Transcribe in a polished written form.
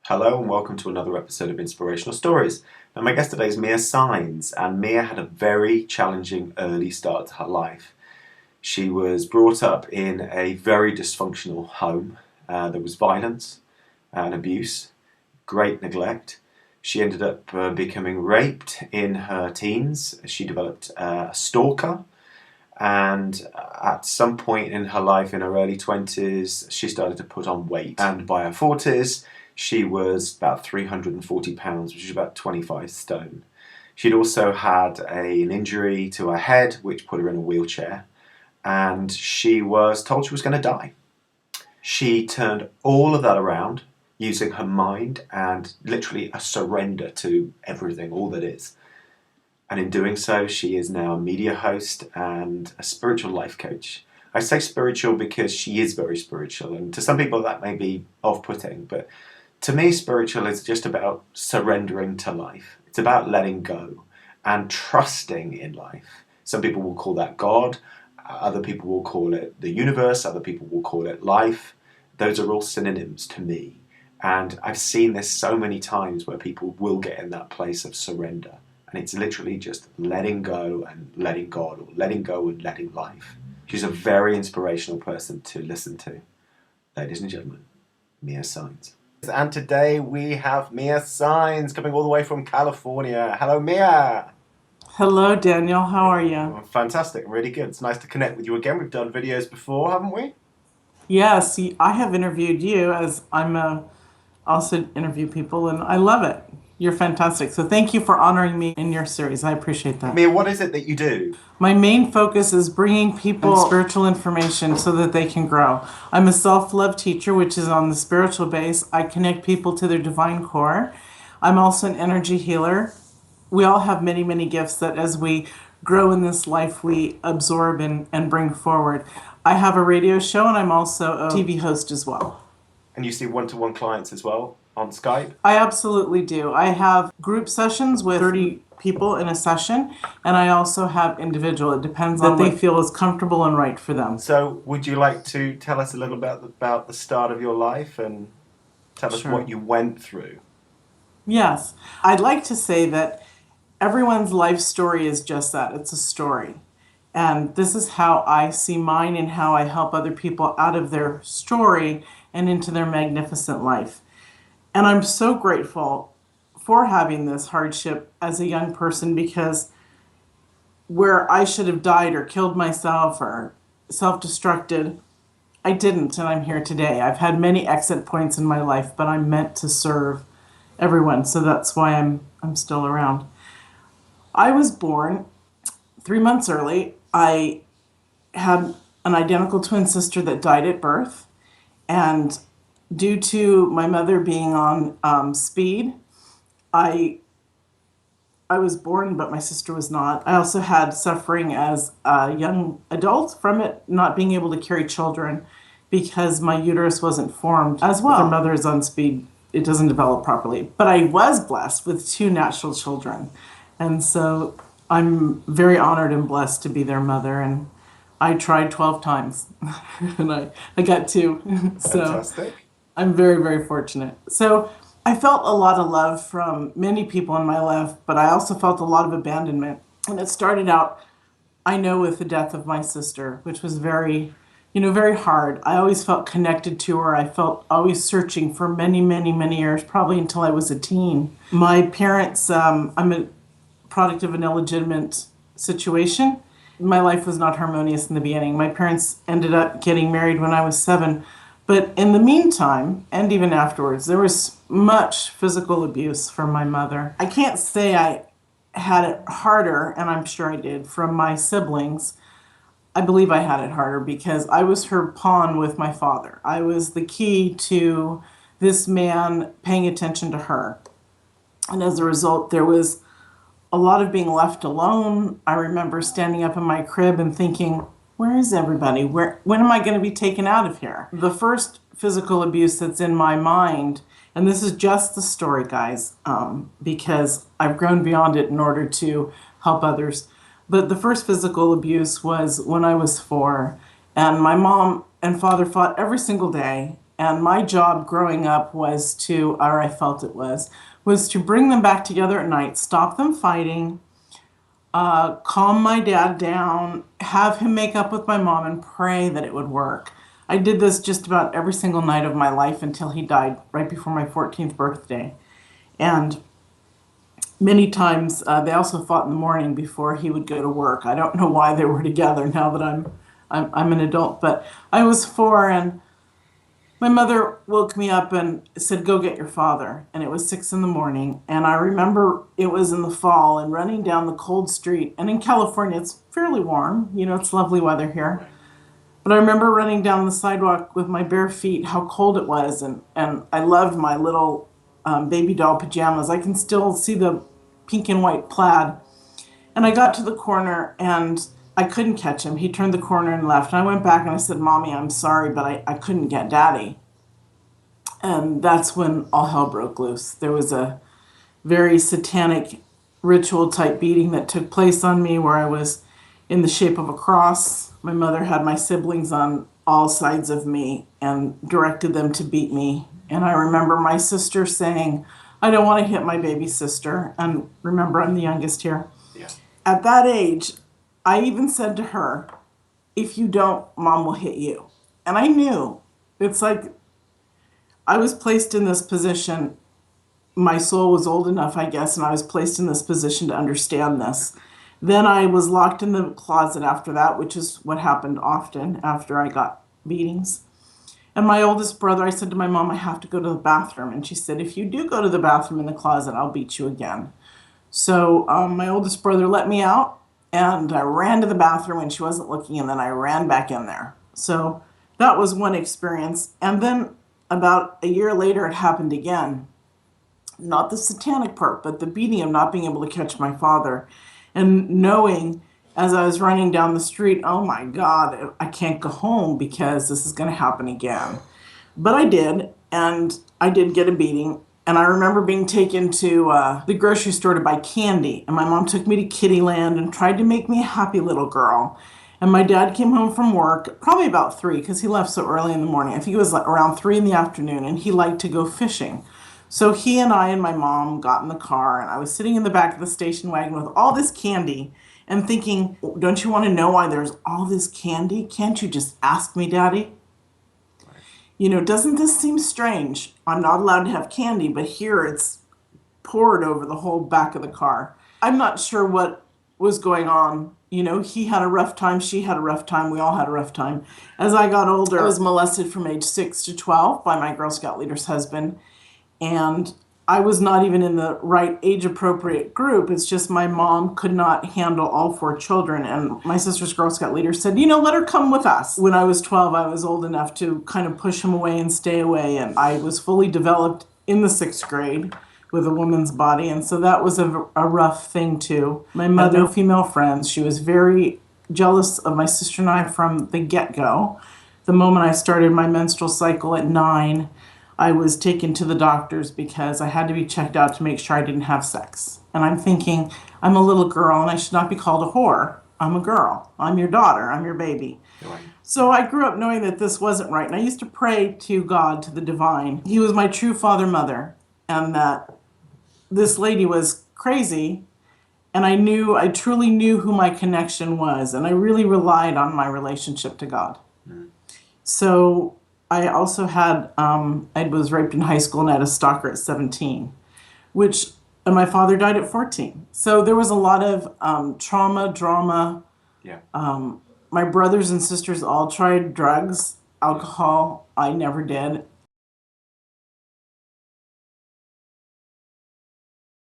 Hello and welcome to another episode of Inspirational Stories. Now my guest today is Saenz, and Mia had a very challenging early start to her life. She was brought up in a very dysfunctional home. There was violence and abuse, great neglect. She ended up becoming raped in her teens. She developed a stalker, and at some point in her life, in her early 20s, she started to put on weight. And by her 40s, she was about 340 pounds, which is about 25 stone. She'd also had an injury to her head, which put her in a wheelchair, and she was told she was going to die. She turned all of that around using her mind and literally a surrender to everything, all that is. And in doing so, she is now a media host and a spiritual life coach. I say spiritual because she is very spiritual, and to some people that may be off-putting, but to me, spiritual is just about surrendering to life. It's about letting go and trusting in life. Some people will call that God. Other people will call it the universe. Other people will call it life. Those are all synonyms to me. And I've seen this so many times where people will get in that place of surrender. And it's literally just letting go and letting God, or letting go and letting life. She's a very inspirational person to listen to. Ladies and gentlemen, Saenz. And today we have Saenz coming all the way from California. Hello, Mia. Hello, Daniel. How are you? Oh, fantastic. Really good. It's nice to connect with you again. We've done videos before, haven't we? Yes, I have interviewed you, as also interview people, and I love it. You're fantastic. So thank you for honoring me in your series. I appreciate that. Mia, what is it that you do? My main focus is bringing people spiritual information so that they can grow. I'm a self-love teacher, which is on the spiritual base. I connect people to their divine core. I'm also an energy healer. We all have many, many gifts that as we grow in this life, we absorb and bring forward. I have a radio show, and I'm also a TV host as well. And you see one-to-one clients as well on Skype? I absolutely do. I have group sessions with 30 people in a session, and I also have individual. It depends on what they feel is comfortable and right for them. So would you like to tell us a little bit about the start of your life and tell us what you went through? Yes. I'd like to say that everyone's life story is just that. It's a story. And this is how I see mine and how I help other people out of their story and into their magnificent life. And I'm so grateful for having this hardship as a young person, because where I should have died or killed myself or self-destructed, I didn't, and I'm here today. I've had many exit points in my life, but I'm meant to serve everyone, so that's why I'm still around. I was born 3 months early. I had an identical twin sister that died at birth, and due to my mother being on speed, I was born, but my sister was not. I also had suffering as a young adult from it, not being able to carry children because my uterus wasn't formed as well. If your mother is on speed, it doesn't develop properly. But I was blessed with 2 natural children. And so I'm very honored and blessed to be their mother. And I tried 12 times and I got 2. So Fantastic. I'm very, very fortunate. So I felt a lot of love from many people in my life, but I also felt a lot of abandonment. And it started out, I know, with the death of my sister, which was very hard. I always felt connected to her. I felt always searching for many, many, many years, probably until I was a teen. My parents, I'm a product of an illegitimate situation. My life was not harmonious in the beginning. My parents ended up getting married when I was 7. But in the meantime, and even afterwards, there was much physical abuse from my mother. I can't say I had it harder, and I'm sure I did, from my siblings. I believe I had it harder because I was her pawn with my father. I was the key to this man paying attention to her. And as a result, there was a lot of being left alone. I remember standing up in my crib and thinking, where is everybody? When am I going to be taken out of here? The first physical abuse that's in my mind, and this is just the story, guys, because I've grown beyond it in order to help others. But the first physical abuse was when I was 4, and my mom and father fought every single day. And my job growing up or I felt it was to bring them back together at night, stop them fighting, calm my dad down, have him make up with my mom, and pray that it would work. I did this just about every single night of my life until he died right before my 14th birthday. And many times they also fought in the morning before he would go to work. I don't know why they were together now that I'm an adult, but I was 4 and my mother woke me up and said, "Go get your father." And it was 6 in the morning. And I remember it was in the fall and running down the cold street. And in California, it's fairly warm. It's lovely weather here. But I remember running down the sidewalk with my bare feet, how cold it was. And I loved my little baby doll pajamas. I can still see the pink and white plaid. And I got to the corner and I couldn't catch him. He turned the corner and left. And I went back and I said, "Mommy, I'm sorry, but I couldn't get Daddy." And that's when all hell broke loose. There was a very satanic ritual type beating that took place on me where I was in the shape of a cross. My mother had my siblings on all sides of me and directed them to beat me. And I remember my sister saying, "I don't want to hit my baby sister." And remember, I'm the youngest here. Yeah. At that age, I even said to her, "If you don't, Mom will hit you." And I knew. It's like I was placed in this position. My soul was old enough, I guess, and I was placed in this position to understand this. Then I was locked in the closet after that, which is what happened often after I got beatings. And my oldest brother, I said to my mom, "I have to go to the bathroom." And she said, "If you do go to the bathroom in the closet, I'll beat you again." So my oldest brother let me out. And I ran to the bathroom when she wasn't looking, and then I ran back in there. So that was one experience. And then about a year later, it happened again. Not the satanic part, but the beating of not being able to catch my father. And knowing as I was running down the street, oh my God, I can't go home because this is going to happen again. But I did, and I did get a beating. And I remember being taken to the grocery store to buy candy. And my mom took me to Kittyland and tried to make me a happy little girl. And my dad came home from work, probably about 3, because he left so early in the morning. I think it was like around 3 in the afternoon, and he liked to go fishing. So he and I and my mom got in the car, and I was sitting in the back of the station wagon with all this candy and thinking, "Don't you want to know why there's all this candy? Can't you just ask me, Daddy?" Doesn't this seem strange? I'm not allowed to have candy, but here it's poured over the whole back of the car. I'm not sure what was going on. He had a rough time, she had a rough time, we all had a rough time. As I got older, I was molested from age 6 to 12 by my Girl Scout leader's husband. And I was not even in the right age-appropriate group. It's just my mom could not handle all 4 children. And my sister's Girl Scout leader said, let her come with us. When I was 12, I was old enough to kind of push him away and stay away. And I was fully developed in the 6th grade with a woman's body. And so that was a rough thing, too. My mother had no female friends. She was very jealous of my sister and I from the get-go. The moment I started my menstrual cycle at 9, I was taken to the doctors because I had to be checked out to make sure I didn't have sex. And I'm thinking, I'm a little girl and I should not be called a whore. I'm a girl. I'm your daughter. I'm your baby. Right. So I grew up knowing that this wasn't right. And I used to pray to God, to the divine. He was my true father, mother, and that this lady was crazy. And I truly knew who my connection was. And I really relied on my relationship to God. Mm. So I also had, I was raped in high school and I had a stalker at 17, and my father died at 14. So there was a lot of trauma, drama. Yeah. My brothers and sisters all tried drugs, alcohol. I never did.